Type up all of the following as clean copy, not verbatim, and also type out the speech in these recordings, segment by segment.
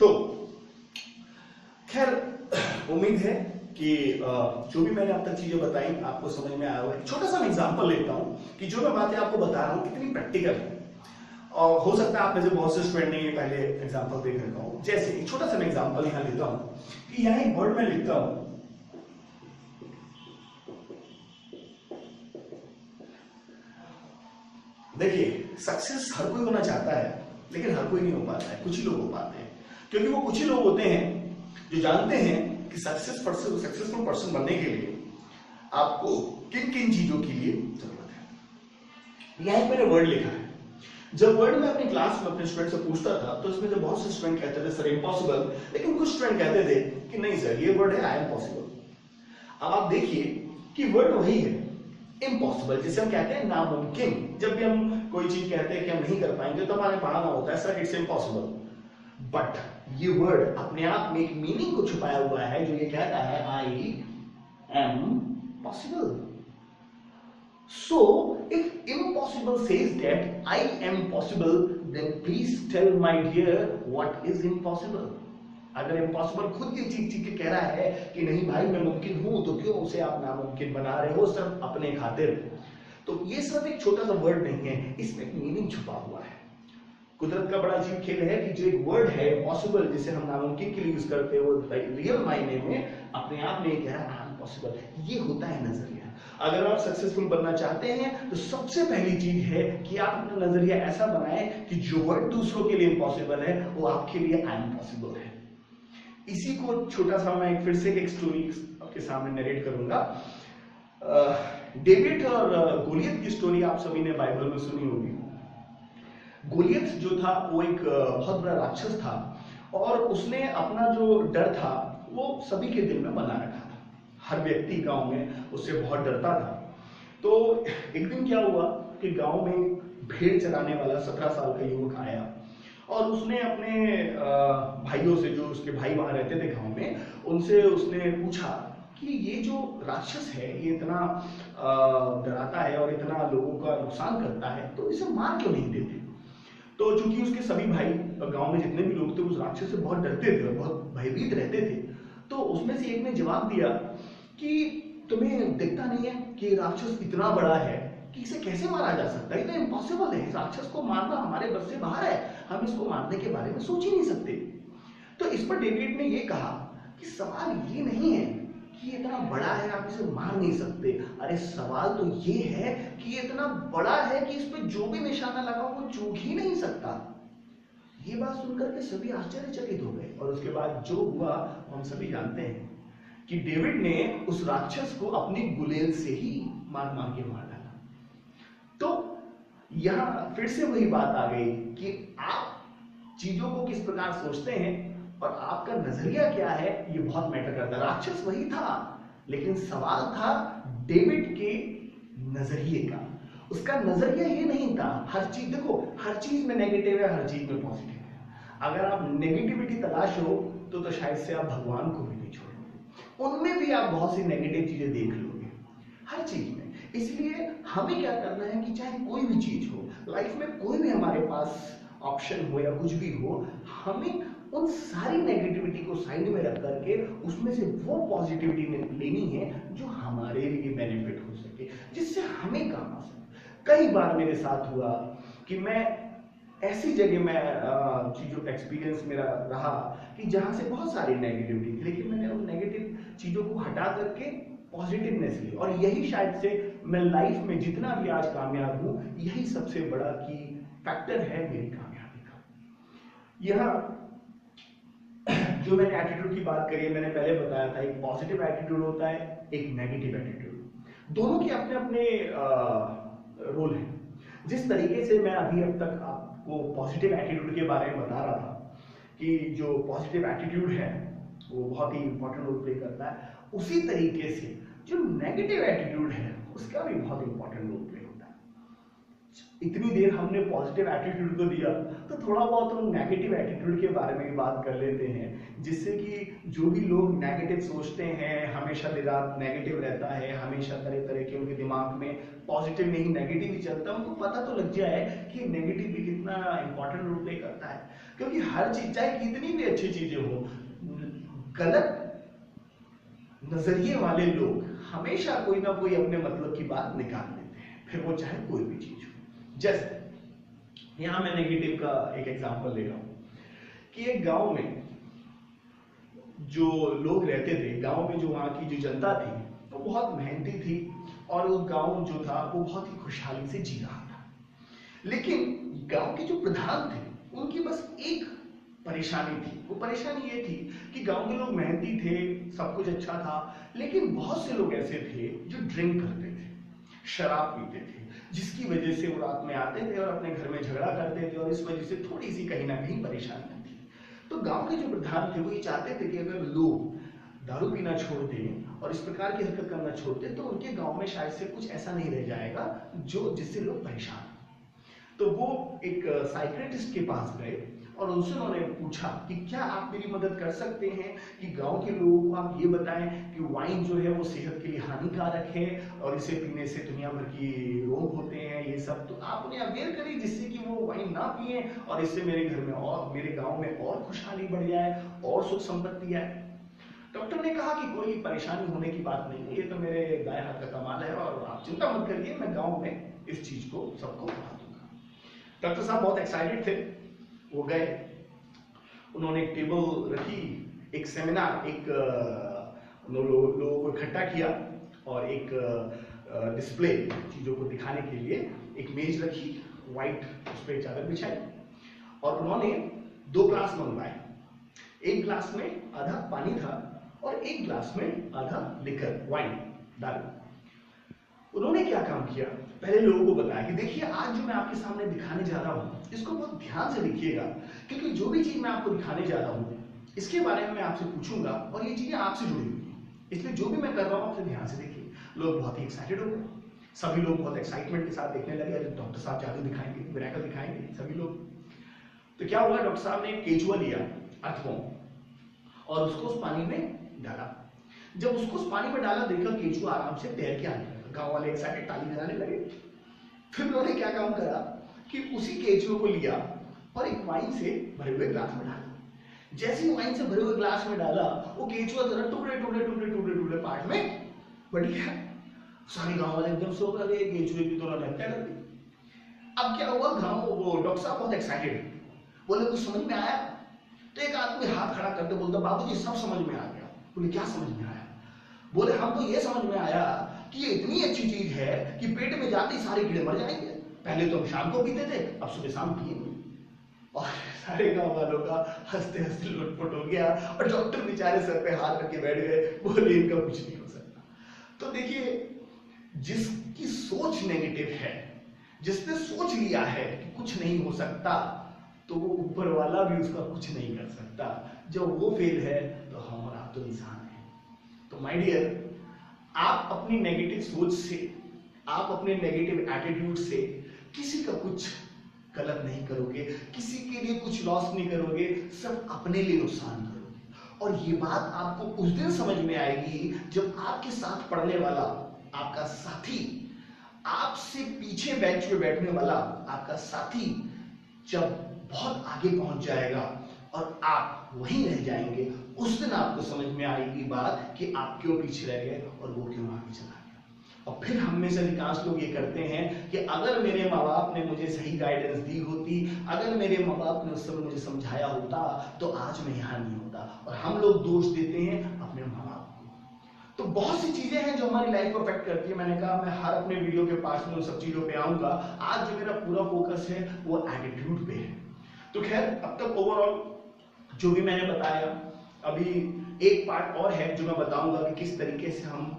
तो खैर उम्मीद है कि जो भी मैंने अब तक चीजें बताई आपको समझ में आया होगा। छोटा सा एग्जांपल लेता हूं कि जो मैं बातें आपको बता रहा हूं कितनी प्रैक्टिकल है। और हो सकता है आप में से बहुत से स्टूडेंट ने ये पहले एग्जांपल देख रखा हो। जैसे एक छोटा सा मैं एग्जांपल यहां लेता हूं कि यहां एक वर्ड मैं लिखता हूं, देखिए सक्सेस हर कोई होना चाहता है लेकिन हर कोई नहीं हो पाता है, कुछ ही लोग हो पाते हैं। क्योंकि वो कुछ ही लोग होते हैं जो जानते हैं कि सक्सेसफुल पर्सन बनने के लिए आपको किन किन चीजों के लिए जरूरत है। यहां एक मैंने वर्ड लिखा है। जब वर्ड में अपनी क्लास में अपने स्टूडेंट से पूछता था तो इसमें जब बहुत से स्टूडेंट कहते थे सर इम्पॉसिबल, लेकिन कुछ स्टूडेंट कहते थे कि नहीं सर ये वर्ड है आई एम पॉसिबल। अब आप देखिए कि वर्ड वही है इम्पॉसिबल, जिसे हम कहते हैं नामुमकिन। जब भी हम कोई चीज कहते हैं कि हम नहीं कर पाएंगे तो हमारे बहाना होता है सर इट्स इम्पॉसिबल। बट ये वर्ड अपने आप में एक मीनिंग को छुपाया हुआ है जो ये कहता है I am possible. So, if impossible says that I am possible, then please tell my dear what is impossible. अगर impossible खुद ये चीख के कह रहा है कि नहीं भाई मैं मुमकिन हूं, तो क्यों उसे आप नामुमकिन बना रहे हो सिर्फ अपने खातिर। तो ये सिर्फ एक छोटा सा वर्ड नहीं है, इसमें एक मीनिंग छुपा हुआ है। कुदरत का बड़ा अजीब खेल है कि जो एक वर्ड है पॉसिबल जिसे हम नामुमकिन के लिए यूज करते हैं वो रियल मायने में अपने आप में कह रहा है पॉसिबल। ये होता है नजरिया। अगर आप सक्सेसफुल बनना चाहते हैं तो सबसे पहली चीज है कि आप अपना नजरिया ऐसा बनाएं कि जो वर्ड दूसरों के लिए इम्पॉसिबल है वो आपके लिए आई एम पॉसिबल है। इसी को छोटा सा मैं फिर से एक स्टोरी आपके सामने नरेट करूंगा। डेविड और गोलियत की स्टोरी आप सभी ने बाइबल में सुनी होगी। गोलियत जो था वो एक बहुत बड़ा राक्षस था और उसने अपना जो डर था वो सभी के दिल में बना रखा था। हर व्यक्ति गांव में उससे बहुत डरता था। तो एक दिन क्या हुआ कि गांव में भेड़ चराने वाला 17 साल का युवक आया और उसने अपने भाइयों से, जो उसके भाई वहां रहते थे गांव में, उनसे उसने पूछा कि ये जो राक्षस है ये इतना डराता है और इतना लोगों का नुकसान करता है तो इसे मार क्यों नहीं देते। तो चूंकि उसके सभी भाई गांव में जितने भी लोग थे उस राक्षस से बहुत डरते थे, बहुत भयभीत रहते थे। तो उसमें से एक ने जवाब दिया कि तुम्हें दिखता नहीं है कि राक्षस इतना बड़ा है कि इसे कैसे मारा जा सकता है, इतना इम्पॉसिबल है, इस राक्षस को मारना हमारे बस से बाहर है, हम इसको मारने के बारे में सोच ही नहीं सकते। तो इस पर डेविड ने यह कहा कि सवाल ये नहीं है कि ये इतना बड़ा है आप इसे मार नहीं सकते, अरे सवाल तो ये है कि ये इतना बड़ा है कि इस पे जो भी निशाना लगा वो चूक ही नहीं सकता। ये बात सुनकर के सभी आश्चर्यचकित हो गए और उसके बाद जो हुआ हम सभी जानते हैं कि डेविड ने उस राक्षस को अपनी गुलेल से ही मार मार के मार डाला। तो यहां फिर से वही बात आ गई कि आप चीजों को किस प्रकार सोचते हैं और आपका नजरिया क्या है ये बहुत मैटर करता है। राक्षस वही था लेकिन सवाल था डेविड के नजरिए का। उसका नजरिया ये नहीं था, हर चीज देखो, हर चीज में नेगेटिव है, हर चीज में पॉजिटिव है। अगर आप नेगेटिविटी तलाश हो तो शायद से आप भगवान को भी नहीं छोड़ोगे, उनमें भी आप बहुत सी नेगेटिव चीजें देख लोगे हर चीज में। इसलिए हमें क्या करना है कि चाहे कोई भी चीज हो लाइफ में, कोई भी हमारे पास ऑप्शन हो या कुछ भी हो, हमें उन सारी नेगेटिविटी को साइड में रख करके उसमें से वो पॉजिटिविटी लेनी है जो हमारे लिए बेनिफिट हो सके, जिससे हमें काम आ सके। कई बार मेरे साथ हुआ कि मैं ऐसी जगह में चीजों एक्सपीरियंस मेरा रहा कि जहां से बहुत सारी नेगेटिविटी थी, लेकिन मैंने उन नेगेटिव चीजों को हटा करके पॉजिटिवनेस ली। और यही शायद से मैं लाइफ में जितना भी आज कामयाब हूं, यही सबसे बड़ा की फैक्टर है मेरी कामयाबी का। यह जो मैंने एटीट्यूड की बात करी है, मैंने पहले बताया था एक पॉजिटिव एटीट्यूड होता है, एक नेगेटिव एटीट्यूड। दोनों के अपने अपने रोल हैं। जिस तरीके से मैं अभी अब तक आपको पॉजिटिव एटीट्यूड के बारे में बता रहा था कि जो पॉजिटिव एटीट्यूड है वो बहुत ही इंपॉर्टेंट रोल प्ले करता है, उसी तरीके से जो नेगेटिव एटीट्यूड है उसका भी बहुत इंपॉर्टेंट रोल प्ले होता है। इतनी देर हमने पॉजिटिव एटीट्यूड को दिया, तो थोड़ा बहुत हम नेगेटिव एटीट्यूड के बारे में भी बात कर लेते हैं, जिससे कि जो भी लोग नेगेटिव सोचते हैं, हमेशा दिन रात नेगेटिव रहता है, हमेशा तरह तरह के उनके दिमाग में पॉजिटिव नहीं नेगेटिव ही चलता है, उनको पता तो लग जाए कि नेगेटिव भी कितना इंपॉर्टेंट रोल प्ले करता है। क्योंकि हर चीज, चाहे कितनी भी अच्छी चीजें हो, गलत नजरिए वाले लोग हमेशा कोई ना कोई अपने मतलब की बात निकाल लेते हैं, फिर वो चाहे कोई भी चीज हो। जैसे यहां मैं नेगेटिव का एक एग्जांपल ले रहा हूं कि एक गांव में जो लोग रहते थे, गांव में जो वहां की जो जनता थी वो बहुत मेहनती थी, और वो गांव जो था वो बहुत ही खुशहाली से जी रहा था। लेकिन गांव के जो प्रधान थे उनकी बस एक परेशानी थी। वो परेशानी ये थी कि गांव के लोग मेहनती थे, सब कुछ अच्छा था, लेकिन बहुत से लोग ऐसे थे जो ड्रिंक करते थे, शराब पीते थे, जिसकी वजह से वो रात में आते थे और अपने घर में झगड़ा करते थे, और इस वजह से थोड़ी सी कहीं ना कहीं परेशानी थी। तो गांव के जो प्रधान थे वो ये चाहते थे कि अगर लोग दारू पीना छोड़ दें और इस प्रकार की हरकत करना छोड़ दें, तो उनके गांव में शायद से कुछ ऐसा नहीं रह जाएगा जो जिससे लोग परेशान। तो वो एक साइकियाट्रिस्ट के पास गए और उनसे उन्होंने पूछा कि क्या आप मेरी मदद कर सकते हैं कि गांव के लोगों को आप ये बताएं कि वाइन जो है वो सेहत के लिए हानिकारक है और इसे पीने से दुनिया भर की रोग होते हैं, ये सब तो आप उन्हें अवेयर करिए जिससे कि वो वाइन ना पिए और इससे मेरे घर में और मेरे गांव में और खुशहाली बढ़ जाए और सुख संपत्ति आए। डॉक्टर ने कहा कि कोई परेशानी होने की बात नहीं है, ये तो मेरे दाएं हाथ का कमाल है और आप चिंता मत करिए, मैं गाँव में इस चीज को सबको बता दूंगा। डॉक्टर साहब बहुत एक्साइटेड थे, वो गए, उन्होंने एक टेबल रखी, एक सेमिनार, एक लोगों को इकट्ठा किया और एक डिस्प्ले चीजों को दिखाने के लिए एक मेज रखी, व्हाइट, उस पर चादर बिछाई और उन्होंने 2 ग्लास मंगवाए। एक ग्लास में आधा पानी था और एक ग्लास में आधा लिकर, वाइन, दारू। उन्होंने क्या काम किया, पहले लोगों को बताया कि देखिए आज जो मैं आपके सामने दिखाने जा रहा हूं इसको बहुत ध्यान से देखिएगा, क्योंकि जो भी चीज मैं आपको दिखाने जा रहा हूं इसके बारे में मैं आपसे पूछूंगा और ये चीजें आपसे जुड़ी हुई हैं, इसलिए जो भी मैं कर रहा हूं आपसे ध्यान से देखिए। लोग बहुत ही एक्साइटेड हो गए, सभी लोग बहुत एक्साइटमेंट के साथ देखने लगे, अरे डॉक्टर साहब जादू दिखाएंगे, मिरेकल दिखाएंगे सभी लोग। तो क्या हुआ, डॉक्टर साहब ने केचुआ लिया, अर्थवॉर्म, और उसको उस पानी में डाला। जब उसको उस पानी में डाला, देखा केचुआ आराम से तैर के आने लगा, गांव वाले एक साइड ताली बजाने लगे। फिर उन्होंने क्या काम करा कि उसी केचुए को लिया और एक वाइन से भरे हुए ग्लास में डाला। जैसे ही वाइन से भरे हुए ग्लास में डाला, वो केचुआ जरा टुकड़े टुकड़े टुकड़े टुकड़े टुकड़े पार्ट में बट गया। सारे गांव वाले एकदम सो गए, केचुए की तो उन्होंने हत्या कर दी। अब क्या हुआ, गांव वो डॉक्टर साहब बहुत एक्साइटेड, बोले कुछ समझ में आया? तो एक आदमी हाथ खड़ा करके बोलता, बाबूजी सब समझ में आ गया। बोले क्या समझ में आया? बोले हमको ये समझ में आया कि ये इतनी अच्छी चीज है कि पेट में जाते ही सारे कीड़े मर जाएंगे। पहले तो हम शाम को पीते थे, अब सुबह शाम पिएंगे। और सारे गांव वालों का हंसते हंसते लुटपुट हो गया और डॉक्टर बेचारे सर पे हाथ रख के बैठ गए, बोले इनका कुछ नहीं हो सकता। तो देखिए, जिसकी सोच नेगेटिव है, जिसने सोच लिया है कि कुछ नहीं हो सकता, तो वो ऊपर वाला भी उसका कुछ नहीं कर सकता। जब वो फेल है तो हम और आप तो इंसान हैं। तो माय डियर, आप अपनी नेगेटिव सोच से, आप अपने नेगेटिव एटीट्यूड से किसी का कुछ गलत नहीं करोगे, किसी के लिए कुछ लॉस नहीं करोगे, सब अपने लिए नुकसान करोगे। और ये बात आपको उस दिन समझ में आएगी जब आपके साथ पढ़ने वाला आपका साथी, आपसे पीछे बेंच पे बैठने वाला आपका साथी जब बहुत आगे पहुंच जाएगा और आप वहीं रह जाएंगे, उस दिन आपको समझ में आएगी बात कि आप क्यों पीछे रह गए और वो क्यों आगे चला गया। और फिर हम में से अधिकांश लोग ये करते हैं कि अगर मेरे माँ बाप ने मुझे सही गाइडेंस दी होती, अगर मेरे माँ बाप ने उस समय मुझे समझाया होता, तो आज मैं यहाँ नहीं होता। और हम लोग दोष देते हैं अपने माँ बाप को। तो बहुत सी चीजें हैं जो हमारी लाइफ को अफेक्ट करती है। मैंने कहा मैं हर अपने वीडियो के पास में उन सब चीजों पे आऊंगा। आज जो मेरा पूरा फोकस है वो एटीट्यूड पे है। तो खैर, अब तक ओवरऑल जो भी मैंने बताया, अभी एक पार्ट और है जो मैं बताऊंगा कि किस तरीके से हम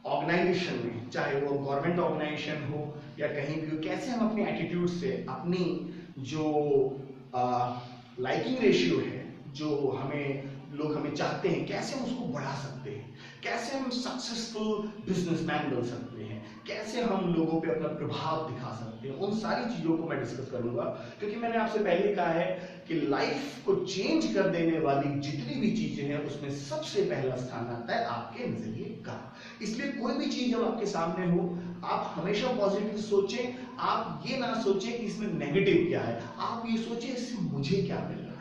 ऑर्गेनाइजेशन में, चाहे वो गवर्नमेंट ऑर्गेनाइजेशन हो या कहीं भी हो, कैसे हम अपने एटीट्यूड से अपनी जो लाइकिंग रेशियो है, जो हमें लोग हमें चाहते हैं, कैसे हम उसको बढ़ा सकते हैं, कैसे हम सक्सेसफुल बिजनेसमैन बन सकते हैं, कैसे हम लोगों पे अपना प्रभाव दिखा सकते हैं, उन सारी चीजों को मैं डिस्कस करूंगा। क्योंकि मैंने आपसे पहले कहा है कि लाइफ को चेंज कर देने वाली जितनी भी चीजें हैं उसमें सबसे पहला स्थान आता है आपके नजरिए का। इसलिए कोई भी चीज जब आपके सामने हो, आप हमेशा पॉजिटिव सोचें। आप ये ना सोचें कि इसमें नेगेटिव क्या है, आप ये सोचें इससे मुझे क्या मिल रहा है।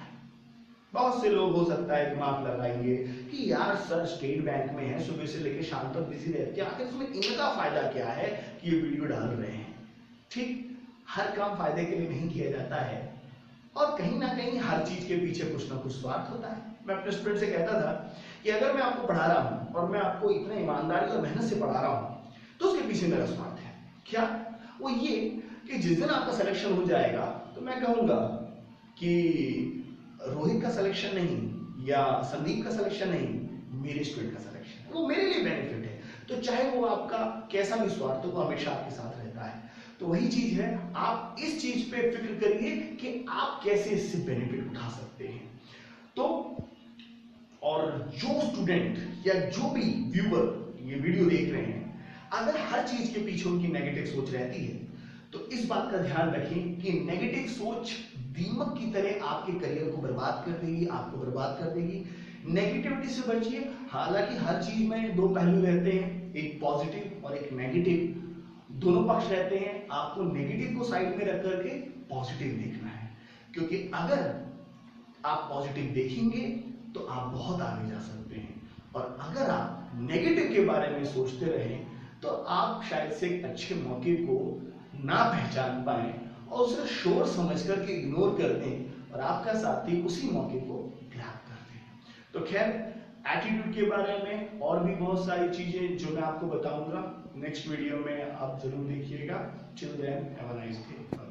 बहुत से लोग हो सकता है दिमाग लगाएंगे कि यार सर स्टेट बैंक में है, सुबह से लेकर शाम तक बिजी रहते हैं, आखिर इसमें इनका फायदा क्या है कि ये वीडियो डाल रहे हैं। ठीक, हर काम फायदे के लिए नहीं किया जाता है, और कहीं ना कहीं हर चीज के पीछे कुछ ना कुछ स्वार्थ होता है। मैं अपने स्टूडेंट से कहता था कि अगर मैं आपको पढ़ा रहा हूं और मैं आपको इतने ईमानदारी और मेहनत से पढ़ा रहा हूं तो उसके पीछे मेरा स्वार्थ है। क्या? वो ये कि जिस दिन आपका सिलेक्शन हो जाएगा तो मैं कहूंगा कि रोहित का सिलेक्शन नहीं या संदीप का सिलेक्शन नहीं, मेरे स्टूडेंट का सिलेक्शन, वो मेरे लिए बेनिफिट है। तो चाहे वो आपका कैसा भी स्वार्थ हो, वो हमेशा आपके साथ रहता है। तो वही चीज है, आप इस चीज पे फिक्र करिए कि आप कैसे इससे बेनिफिट उठा सकते हैं। तो और जो स्टूडेंट या जो भी व्यूअर ये वीडियो देख रहे हैं, अगर हर चीज के पीछे उनकी नेगेटिव सोच रहती है तो इस बात का ध्यान रखें कि नेगेटिव सोच दीमक की तरह आपके करियर को बर्बाद कर देगी, आपको बर्बाद कर देगी। नेगेटिविटी से बचिए। हालांकि हर चीज में दो पहलू रहते हैं, एक पॉजिटिव और एक नेगेटिव, दोनों पक्ष रहते हैं। आपको नेगेटिव को साइड में रख करके पॉजिटिव देखना है, क्योंकि अगर आप पॉजिटिव देखेंगे तो आप बहुत आगे जा सकते हैं, और अगर आप नेगेटिव के बारे में सोचते रहें तो आप शायद से एक अच्छे मौके को ना पहचान पाए और उसे शोर समझ करके इग्नोर कर दें और आपका साथी उसी मौके को त्याग कर दे। तो खैर, एटीट्यूड के बारे में और भी बहुत सारी चीजें जो मैं आपको बताऊंगा नेक्स्ट वीडियो में, आप जरूर देखिएगा। Till then have a nice day.